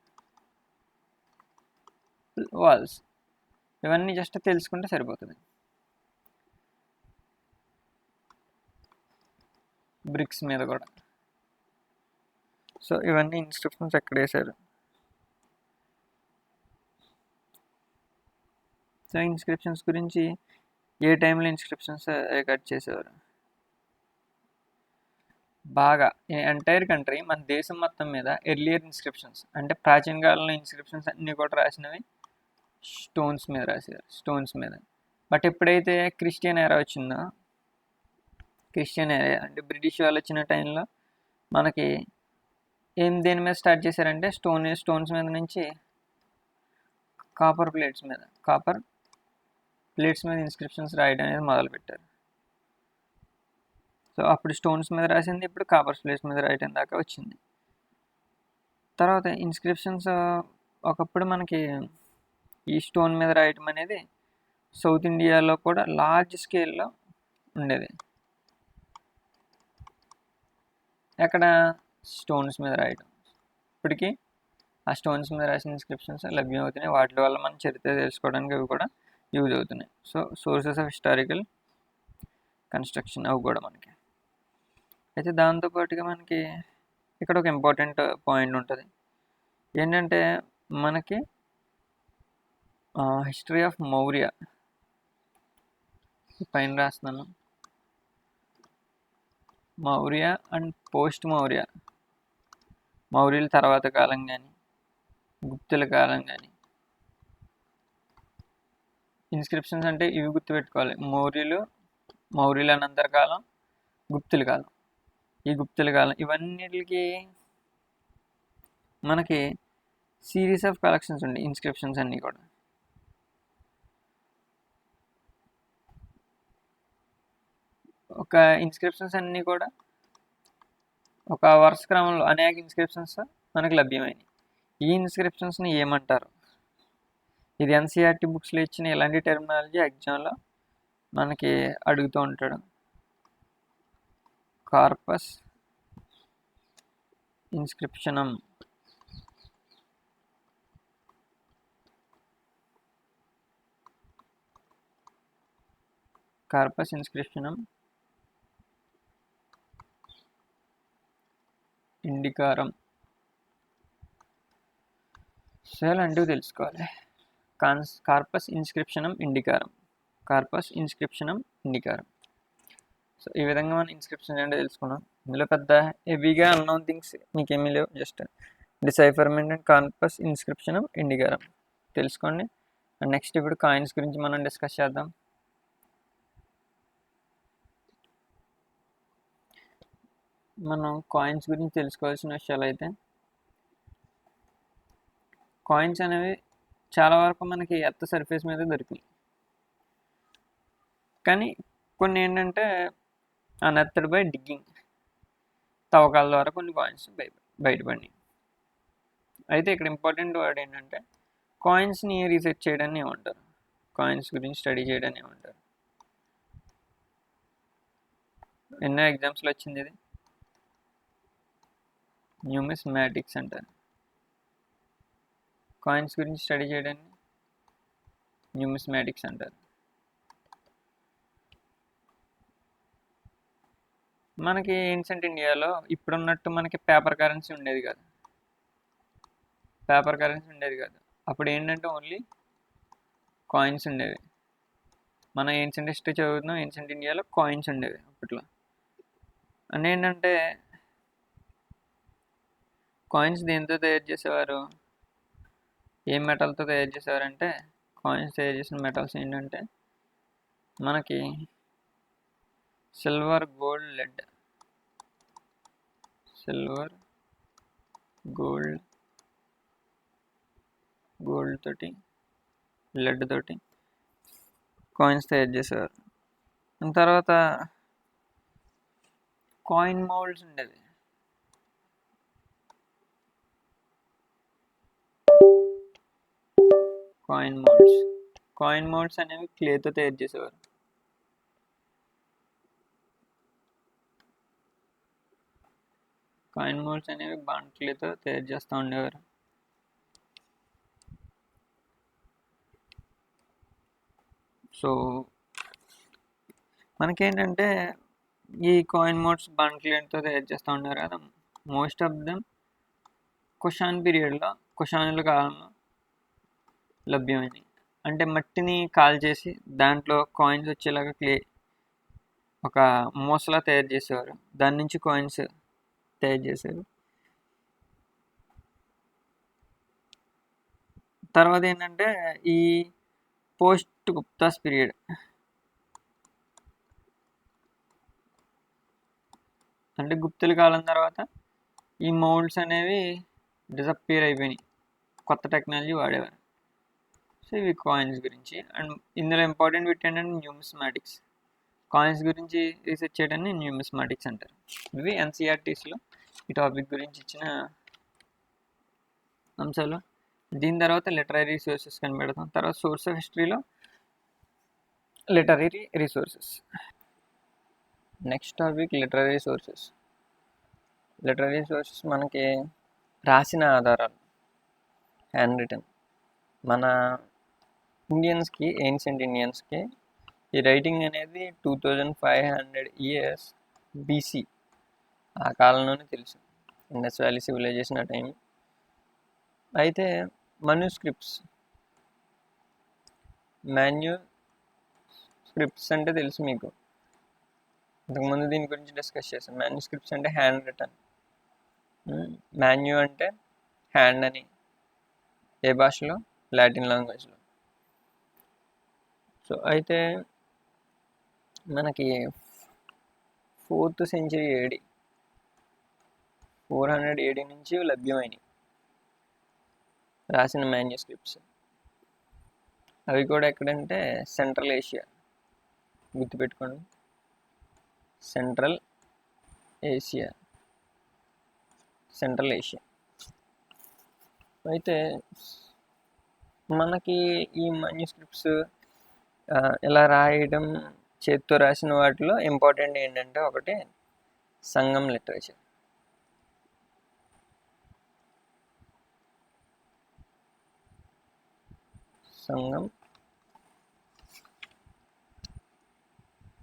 వాల్స్ ఇవన్నీ జస్ట్ తెలుసుకుంటే సరిపోతుంది. బ్రిక్స్ మీద కూడా. సో ఇవన్నీ ఇన్స్క్రిప్షన్స్ ఎక్కడ వేశారు. సో ఇన్స్క్రిప్షన్స్ గురించి ఏ టైంలో ఇన్స్క్రిప్షన్స్ రికార్డ్ చేసేవారు బాగా ఎంటైర్ కంట్రీ, మన దేశం మొత్తం మీద ఎర్లియర్ ఇన్స్క్రిప్షన్స్ అంటే ప్రాచీన కాలంలో ఇన్స్క్రిప్షన్స్ అన్నీ కూడా రాసినవి స్టోన్స్ మీద. బట్ ఎప్పుడైతే క్రిస్టియన్ ఎరా వచ్చిందో, అంటే బ్రిటిష్ వాళ్ళు వచ్చిన టైంలో మనకి దేని మీద స్టార్ట్ చేశారంటే స్టోన్స్ మీద నుంచి కాపర్ ప్లేట్స్ మీద ఇన్స్క్రిప్షన్స్ రాయడం అనేది మొదలుపెట్టారు. సో అప్పుడు స్టోన్స్ మీద రాసింది ఇప్పుడు కాపర్ ప్లేట్స్ మీద రాయడం దాకా వచ్చింది. తర్వాత ఇన్స్క్రిప్షన్స్ ఒకప్పుడు మనకి ఈ స్టోన్ మీద రాయటం అనేది సౌత్ ఇండియాలో కూడా లార్జ్ స్కేల్లో ఉండేది. ఎక్కడ స్టోన్స్ మీద రాయటం, ఇప్పటికీ ఆ స్టోన్స్ మీద రాసిన ఇన్స్క్రిప్షన్స్ లభ్యమవుతున్నాయి. వాటి వల్ల మన చరిత్ర తెలుసుకోవడానికి అవి కూడా యూజ్ అవుతున్నాయి. So sources of historical construction అవి కూడా మనకి. అయితే దాంతోపాటుగా మనకి ఇక్కడ ఒక ఇంపార్టెంట్ పాయింట్ ఉంటుంది, ఏంటంటే మనకి హిస్టరీ ఆఫ్ మౌర్య పైన రాస్తున్నాను. మౌర్య అండ్ పోస్ట్ మౌర్యుల తర్వాత కాలం కానీ గుప్తుల కాలం కానీ ఇన్స్క్రిప్షన్స్ అంటే ఇవి గుర్తుపెట్టుకోవాలి. మౌర్యుల అనంతర కాలం, గుప్తుల కాలం. ఈ గుప్తుల కాలం ఇవన్నిటికి మనకి సిరీస్ ఆఫ్ కలెక్షన్స్ ఉండే ఇన్స్క్రిప్షన్స్ అన్నీ కూడా. ఒక ఇన్స్క్రిప్షన్స్ అన్నీ కూడా ఒక వరుస క్రమంలో అనేక ఇన్స్క్రిప్షన్స్ మనకు లభ్యమైనవి. ఈ ఇన్స్క్రిప్షన్స్ని ఏమంటారు, ఇది ఎన్సీఆర్టీ బుక్స్లో ఇచ్చిన ఇలాంటి టెర్మినాలజీ ఎగ్జామ్లో మనకి అడుగుతూ ఉంటాడు. కార్పస్ ఇన్స్క్రిప్షనం, ఇండికారం. సో ఇలాంటివి తెలుసుకోవాలి. కార్పస్ ఇన్స్క్రిప్షనం ఇండికారం. సో ఈ విధంగా మనం ఇన్స్క్రిప్షన్ అంటే తెలుసుకున్నాం. ఇందులో పెద్ద హెవీగా అన్నోన్ థింగ్స్ మీకేమీ లేవు, జస్ట్ డిసైఫర్మెంట్ అండ్ కార్పస్ ఇన్స్క్రిప్షనం ఇండికారం తెలుసుకోండి. అండ్ నెక్స్ట్ ఇప్పుడు కాయిన్స్ గురించి మనం డిస్కస్ చేద్దాం. మనం కాయిన్స్ గురించి తెలుసుకోవాల్సిన విషయాలు అయితే, కాయిన్స్ అనేవి చాలా వరకు మనకి ఎర్త్ సర్ఫేస్ మీద దొరికాయి, కానీ కొన్ని ఏంటంటే అన్ఎర్త్డ్ బై డిగ్గింగ్, తవ్వకాల ద్వారా కొన్ని కాయిన్స్ బయటపడినాయి. అయితే ఇక్కడ ఇంపార్టెంట్ వర్డ్ ఏంటంటే కాయిన్స్ని రీసెర్చ్ చేయడాన్ని ఏమంటారు, కాయిన్స్ గురించి స్టడీ చేయడాన్ని ఏమంటారు? ఎన్నో ఎగ్జామ్స్లో వచ్చింది ఇది, న్యూమిస్మాటిక్స్ అంటారు. కాయిన్స్ గురించి స్టడీ చేయడాన్ని న్యూమిస్మాటిక్స్ అంటారు. మనకి ఏన్షియంట్ ఇండియాలో ఇప్పుడున్నట్టు మనకి పేపర్ కరెన్సీ ఉండేది కాదు. అప్పుడు ఏంటంటే ఓన్లీ కాయిన్స్ ఉండేవి. మన ఏన్షియంట్ హిస్టరీ చదువుతున్నాం, ఏన్షియంట్ ఇండియాలో కాయిన్స్ ఉండేవి అప్పట్లో. అని ఏంటంటే కాయిన్స్ దేంతో తయారు చేసేవారు, ఏం మెటల్తో తయారు చేసేవారంటే కాయిన్స్ తయారు చేసిన మెటల్స్ ఏంటంటే మనకి సిల్వర్, గోల్డ్, లెడ్. గోల్డ్ తోటి, లెడ్ తోటి కాయిన్స్ తయారు చేసేవారు. తర్వాత కాయిన్ మౌల్డ్స్ ఉండేది. కాయిన్ మౌల్డ్స్ అనేవి క్లేతో తయారు చేసేవారు. కాయిన్ మౌల్డ్స్ అనేవి బాండ్ క్లేతో తయారు చేస్తూ ఉండేవారు. సో మనకేంటంటే ఈ కాయిన్ మోడ్స్ బాండ్ క్లేతో తయారు చేస్తూ ఉన్నారు కదా, మోస్ట్ ఆఫ్ దెమ్ కుషాన్ పీరియడ్లో, కుషానుల కాలంలో లభ్యమైనవి. అంటే మట్టిని కాల్ చేసి దాంట్లో కాయిన్స్ వచ్చేలాగా ఒక మూసలా తయారు చేసేవారు, దాని నుంచి కాయిన్స్ తయారు చేశారు. తర్వాత ఏంటంటే ఈ పోస్ట్ గుప్తాస్ పీరియడ్, అంటే గుప్తుల కాలం తర్వాత ఈ మౌల్డ్స్ అనేవి డిసప్పియర్ అయిపోయినాయి, కొత్త టెక్నాలజీ వాడేవారు. సో ఇవి కాయిన్స్ గురించి. అండ్ ఇందులో ఇంపార్టెంట్ బిట్ ఏంటంటే న్యూమిస్మాటిక్స్. కాయిన్స్ గురించి రీసెర్చ్ చేయడాన్ని న్యూమిస్మాటిక్స్ అంటారు. ఇవి ఎన్సీఆర్టీస్లో ఈ టాపిక్ గురించి ఇచ్చిన అంశాలు. దీని తర్వాత లిటరరీ రిసోర్సెస్ కనిపెడతాం. తర్వాత సోర్స్ ఆఫ్ హిస్టరీలో literary resources. Next topic literary sources. Literary sources మనకి రాసిన ఆధారాలు, హ్యాండ్ రిటన్. మన ఇండియన్స్కి, ఏన్షియంట్ ఇండియన్స్కి ఈ రైటింగ్ అనేది 2500 years బీసీ ఆ కాలంలోనే తెలుసు, ఇండస్ వ్యాలీ సివిలైజేషన్ ఆ టైం. అయితే మాన్యుస్క్రిప్ట్స్ అంటే తెలుసు మీకు, ఇంతకుముందు దీని గురించి డిస్కస్ చేశాం. మాన్యుస్క్రిప్ట్స్ అంటే హ్యాండ్ రిటన్. మాన్యు అంటే హ్యాండ్ అని, ఏ భాషలో? లాటిన్ లాంగ్వేజ్లో. సో అయితే మనకి 4th century AD, 400 AD నుంచి లభ్యమైనవి రాసిన మాన్యుస్క్రిప్ట్స్. అవి కూడా ఎక్కడంటే సెంట్రల్ ఏషియా, గుర్తుపెట్టుకోండి, సెంట్రల్ ఏషియా. అయితే మనకి ఈ మాన్యుస్క్రిప్ట్స్ ఇలా రాయడం, చేతితో రాసిన వాటిలో ఇంపార్టెంట్ ఏంటంటే ఒకటి సంగం లిటరేచర్.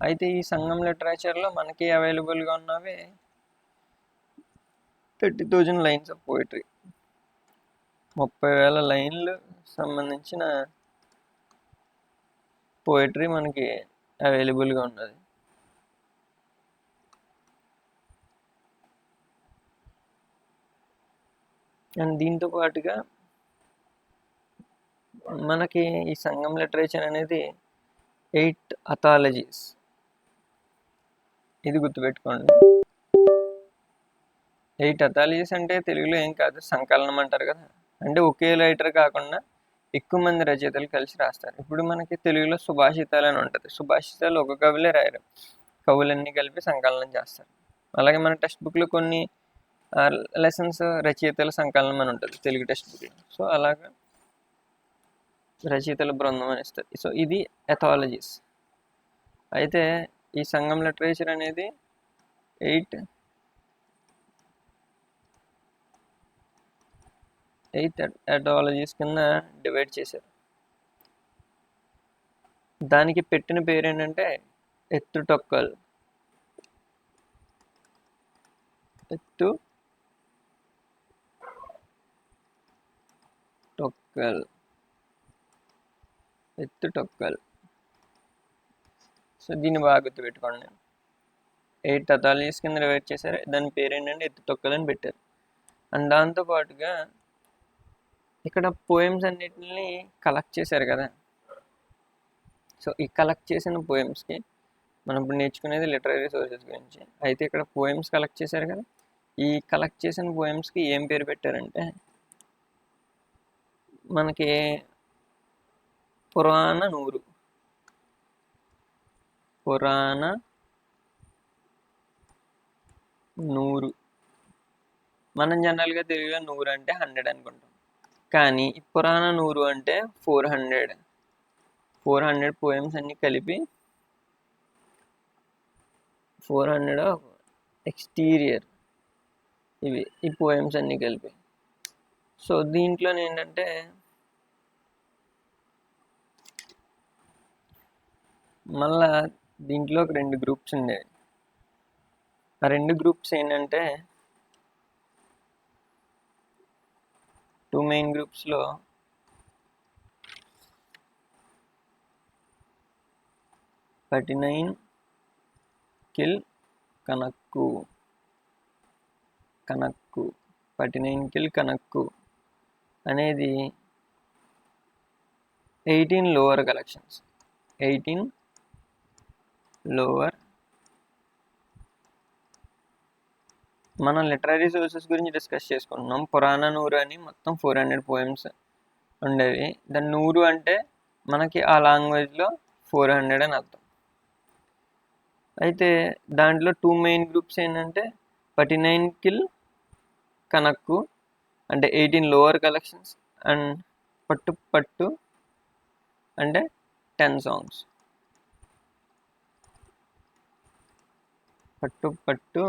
అయితే ఈ సంగం లిటరేచర్లో మనకి అవైలబుల్గా ఉన్నవి 30,000 lines ఆఫ్ పోయిటరీ, 30,000 లైన్లు సంబంధించిన పోయిటరీ మనకి అవైలబుల్గా ఉన్నది. అండ్ దీంతో పాటుగా మనకి ఈ సంగం లిటరేచర్ అనేది 8 అథాలజీస్. ఇది గుర్తుపెట్టుకోండి, 8 అథాలజీస్ అంటే తెలుగులో ఏం కాదు, సంకలనం అంటారు కదా. అంటే ఒకే రైటర్ కాకుండా ఎక్కువ మంది రచయితలు కలిసి రాస్తారు. ఇప్పుడు మనకి తెలుగులో సుభాషితాలు అని ఉంటుంది. సుభాషితాలు ఒక కవులే రాయరు, కవులన్నీ కలిపి సంకలనం చేస్తారు. అలాగే మన టెక్స్ట్ బుక్లో కొన్ని లెసన్స్ రచయితల సంకలనం అని ఉంటుంది తెలుగు టెక్స్ట్ బుక్లో. సో అలాగా రచయితల బృందం అని ఇస్తుంది. సో ఇది ఎథాలజీస్. అయితే ఈ సంఘం లిటరేచర్ అనేది 8 ఎథాలజీస్ కింద డివైడ్ చేశారు. దానికి పెట్టిన పేరు ఏంటంటే ఎత్తుటొక్కల్. ఎత్తుటొక్కల్. సో దీన్ని బాగా గుర్తుపెట్టుకోండి. 8 ఎథాలజీస్ కింద డివైడ్ చేశారు. దాని పేరు ఏంటంటే ఎత్తుటొక్కల్ అని పెట్టారు. అండ్ దాంతోపాటుగా ఇక్కడ పోయమ్స్ అన్నిటిని కలెక్ట్ చేశారు కదా. సో ఈ కలెక్ట్ చేసిన పోయమ్స్కి మనం ఇప్పుడు నేర్చుకునేది లిటరరీ సోర్సెస్ గురించి. అయితే ఇక్కడ పోయమ్స్ కలెక్ట్ చేశారు కదా, ఈ కలెక్ట్ చేసిన పోయమ్స్కి ఏం పేరు పెట్టారంటే మనకి పురాణ నూరు. మనం జనరల్గా తెలుగులో 100 అంటే 100 అనుకుంటాం, కానీ పురాణ నూరు అంటే 400 పోయమ్స్ అన్ని కలిపి 400 ఎక్స్టీరియర్ ఇవి ఈ పోయమ్స్ అన్ని కలిపి. సో దీంట్లో ఏంటంటే మళ్ళా దీంట్లో ఒక 2 గ్రూప్స్ ఉండేవి. ఆ 2 గ్రూప్స్ ఏంటంటే 2 మెయిన్ గ్రూప్స్లో పటినైన్ కిల్ కనక్కు. పటినైన్ కిల్ కనక్కు అనేది 18 లోవర్ కలెక్షన్స్. 18 లోవర్. మనం లిటరరీ సోర్సెస్ గురించి డిస్కస్ చేసుకుంటున్నాం. పురాణ నూరు అని మొత్తం 400 పోయమ్స్ ఉండేవి. దాని నూరు అంటే మనకి ఆ లాంగ్వేజ్లో 400 అని అర్థం. అయితే దాంట్లో 2 మెయిన్ గ్రూప్స్ ఏంటంటే పటినైన్ కిల్ కనక్కు అంటే 18 లోవర్ కలెక్షన్స్, అండ్ పట్టు అంటే 10 సాంగ్స్. పట్టు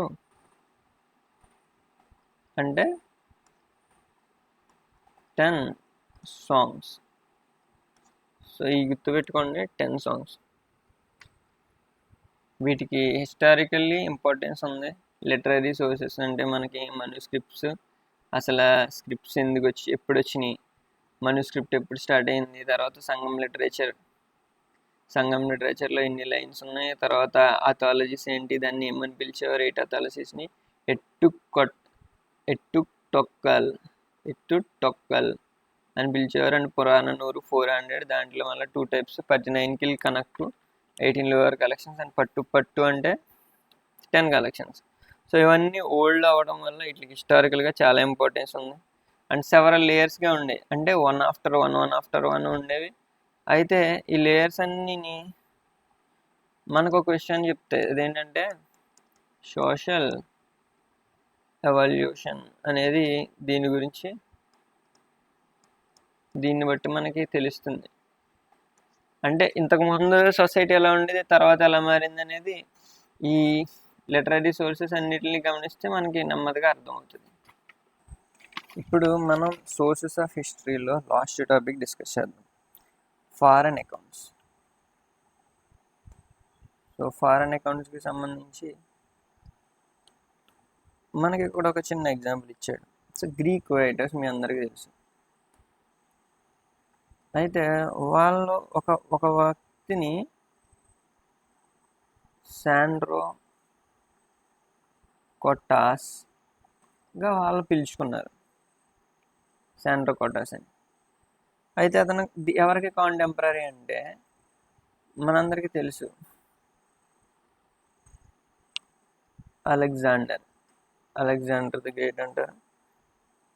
అంటే 10 సాంగ్స్. సో ఈ గుర్తుపెట్టుకోండి, 10 సాంగ్స్. వీటికి హిస్టారికల్లీ ఇంపార్టెన్స్ ఉంది. లిటరరీ సోర్సెస్ అంటే మనకి మనుస్క్రిప్ట్స్, అసలు స్క్రిప్ట్స్ ఎప్పుడు వచ్చినాయి, మనుస్క్రిప్ట్ ఎప్పుడు స్టార్ట్ అయింది, తర్వాత సంఘం లిటరేచర్లో ఎన్ని లైన్స్ ఉన్నాయి, తర్వాత అథాలజీస్ ఏంటి, దాన్ని ఏమని పిలిచేవారు, 8 అథాలజీస్ని ఎత్తుటొక్కల్ అని పిలిచేవారు. అండ్ పురాణ నూరు 400. దాంట్లో మళ్ళీ 2 టైప్స్, 39 కిల్ కనక్కు 18 లోవర్ కలెక్షన్స్, అండ్ పట్టు అంటే 10 కలెక్షన్స్. సో ఇవన్నీ ఓల్డ్ అవ్వడం వల్ల వీటికి హిస్టారికల్గా చాలా ఇంపార్టెన్స్ ఉంది. అండ్ సెవరల్ లేయర్స్గా ఉండేవి, అంటే 1 ఆఫ్టర్ 1 ఉండేవి. అయితే ఈ లేయర్స్ అన్నీ మనకు ఒక విషయం చెప్తాయి, అదేంటంటే సోషల్ ఎవల్యూషన్ అనేది దీన్ని బట్టి మనకి తెలుస్తుంది. అంటే ఇంతకుముందు సొసైటీ ఎలా ఉండేది, తర్వాత ఎలా మారింది అనేది ఈ లిటరరీ సోర్సెస్ అన్నిటిని గమనిస్తే మనకి నెమ్మదిగా అర్థమవుతుంది. ఇప్పుడు మనం సోర్సెస్ ఆఫ్ హిస్టరీలో లాస్ట్ టాపిక్ డిస్కస్ చేద్దాం, ఫారెన్ అకౌంట్స్. సో ఫారెన్ అకౌంట్స్కి సంబంధించి మనకి ఇక్కడ ఒక చిన్న ఎగ్జాంపుల్ ఇచ్చాడు. సో గ్రీక్ రైటర్స్ మీ అందరికీ తెలుసు. అయితే వాళ్ళు ఒక వ్యక్తిని శాండ్రో కొటాస్గా వాళ్ళు పిలుచుకున్నారు, శాండ్రో కొటాస్ అని. అయితే అతను ఎవరికి కాంటెంపరీ అంటే మనందరికీ తెలుసు, అలెగ్జాండర్ ది గ్రేట్ అంటారు.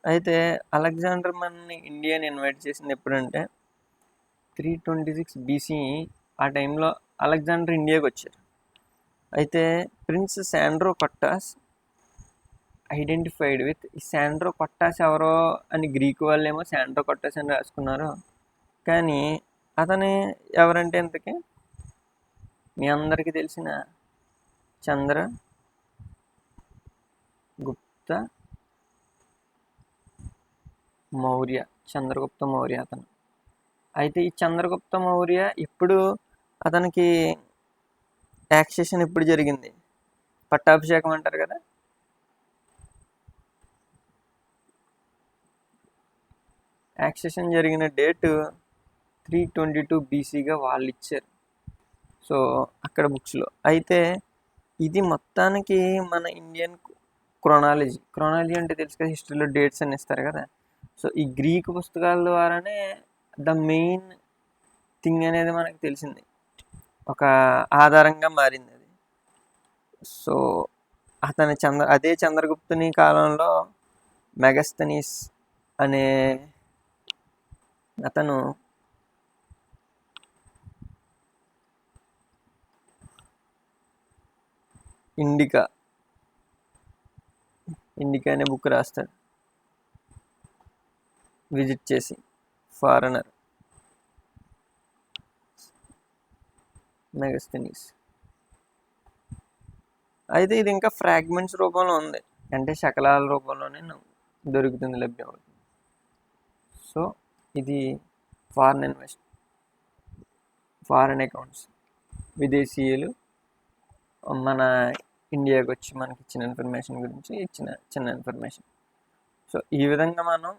అయితే అలెగ్జాండర్ మనని ఇండియాని ఇన్వైట్ చేసింది ఎప్పుడంటే 326 BC. ఆ టైంలో అలెగ్జాండర్ ఇండియాకి వచ్చారు. అయితే ప్రిన్స్ శాండ్రో కొటాస్ ఐడెంటిఫైడ్ విత్ ఈ శాండ్రో కొట్టాస్ ఎవరో అని గ్రీకు వాళ్ళేమో శాండ్రో కొట్టాస్ అని రాసుకున్నారు. కానీ అతని ఎవరంటే ఇంతకీ మీ అందరికీ తెలిసిన చంద్రగుప్త మౌర్య అతను. అయితే ఈ చంద్రగుప్త మౌర్య ఇప్పుడు అతనికి యాక్సెషన్ ఎప్పుడు జరిగింది? పట్టాభిషేకం అంటారు కదా, యాక్సెషన్ జరిగిన డేట్ 322 BCగా వాళ్ళు ఇచ్చారు. సో అక్కడ బుక్స్లో అయితే ఇది మొత్తానికి మన ఇండియన్ క్రొనాలజీ అంటే తెలుసు కదా, హిస్టరీలో డేట్స్ అని ఇస్తారు కదా. సో ఈ గ్రీకు పుస్తకాల ద్వారానే ద మెయిన్ థింగ్ అనేది మనకు తెలిసింది, ఒక ఆధారంగా మారింది అది. సో అదే చంద్రగుప్తుని కాలంలో మెగస్తనీస్ అనే అతను ఇండికా అనే బుక్ రాస్తాడు, విజిట్ చేసి ఫారెనర్ మెగస్తనీస్. అయితే ఇది ఇంకా ఫ్రాగ్మెంట్స్ రూపంలో ఉంది, అంటే శకలాల రూపంలోనే దొరుకుతుంది, లభ్యమవుతుంది. సో ఇది ఫారెన్ అకౌంట్స్, విదేశీయులు మన ఇండియాకి వచ్చి మనకి ఇచ్చిన ఇన్ఫర్మేషన్ గురించి ఇచ్చిన చిన్న ఇన్ఫర్మేషన్. సో ఈ విధంగా మనం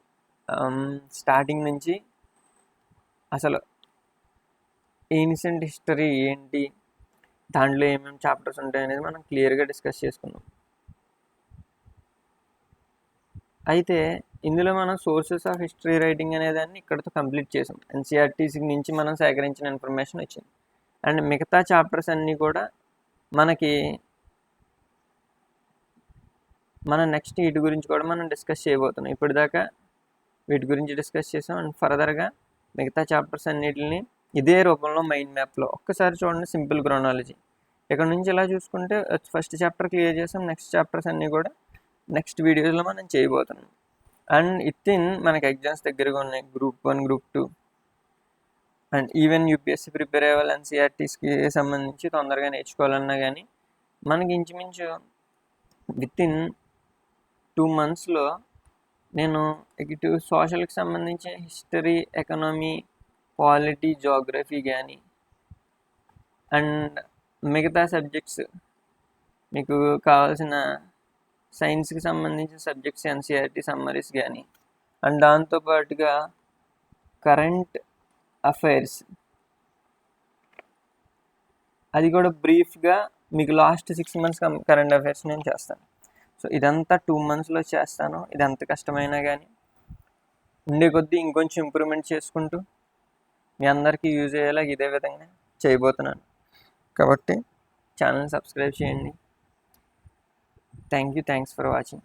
స్టార్టింగ్ నుంచి అసలు ఏన్షియంట్ హిస్టరీ ఏంటి, దాంట్లో ఏమేమి చాప్టర్స్ ఉంటాయి అనేది మనం క్లియర్గా డిస్కస్ చేసుకున్నాం. అయితే ఇందులో మనం సోర్సెస్ ఆఫ్ హిస్టరీ రైటింగ్ అనేదాన్ని ఇక్కడితో కంప్లీట్ చేసాం. ఎన్సీఆర్టీసీ నుంచి మనం సేకరించిన ఇన్ఫర్మేషన్ వచ్చింది. అండ్ మిగతా చాప్టర్స్ అన్నీ కూడా మన నెక్స్ట్ వీటి గురించి కూడా మనం డిస్కస్ చేయబోతున్నాం. ఇప్పటిదాకా వీటి గురించి డిస్కస్ చేసాం. అండ్ ఫర్దర్గా మిగతా చాప్టర్స్ అన్నిటిని ఇదే రూపంలో మైండ్ మ్యాప్లో ఒక్కసారి చూడండి. సింపుల్ క్రోనాలజీ ఇక్కడ నుంచి ఇలా చూసుకుంటే ఫస్ట్ చాప్టర్ క్లియర్ చేసాం. నెక్స్ట్ చాప్టర్స్ అన్నీ కూడా నెక్స్ట్ వీడియోస్లో మనం చేయబోతున్నాం. అండ్ మనకి ఎగ్జామ్స్ దగ్గరగా ఉన్నాయి, Group 1, Group 2 and even UPSC prepare అయ్యే వాళ్ళు ఎన్సీఆర్టీస్కి సంబంధించి తొందరగా నేర్చుకోవాలన్నా కానీ మనకి ఇంచుమించు వితిన్ 2 monthsలో నేను ఇటు సోషల్కి సంబంధించిన హిస్టరీ, ఎకనామీ, పాలిటీ, జోగ్రఫీ కానీ అండ్ మిగతా సబ్జెక్ట్స్ మీకు కావాల్సిన సైన్స్కి సంబంధించిన సబ్జెక్ట్స్ ఎన్సీఆర్టీ సమ్మరీస్ కానీ అండ్ దాంతోపాటుగా కరెంట్ అఫైర్స్ అది కూడా బ్రీఫ్గా మీకు లాస్ట్ 6 months కరెంట్ అఫైర్స్ నేను చేస్తాను. సో ఇదంతా 2 monthsలో చేస్తాను. ఇది ఎంత కష్టమైనా కానీ ఉండే కొద్దీ ఇంకొంచెం ఇంప్రూవ్మెంట్ చేసుకుంటూ మీ అందరికీ యూజ్ అయ్యేలా ఇదే విధంగా చేయబోతున్నాను. కాబట్టి ఛానల్ని సబ్స్క్రైబ్ చేయండి. Thanks for watching.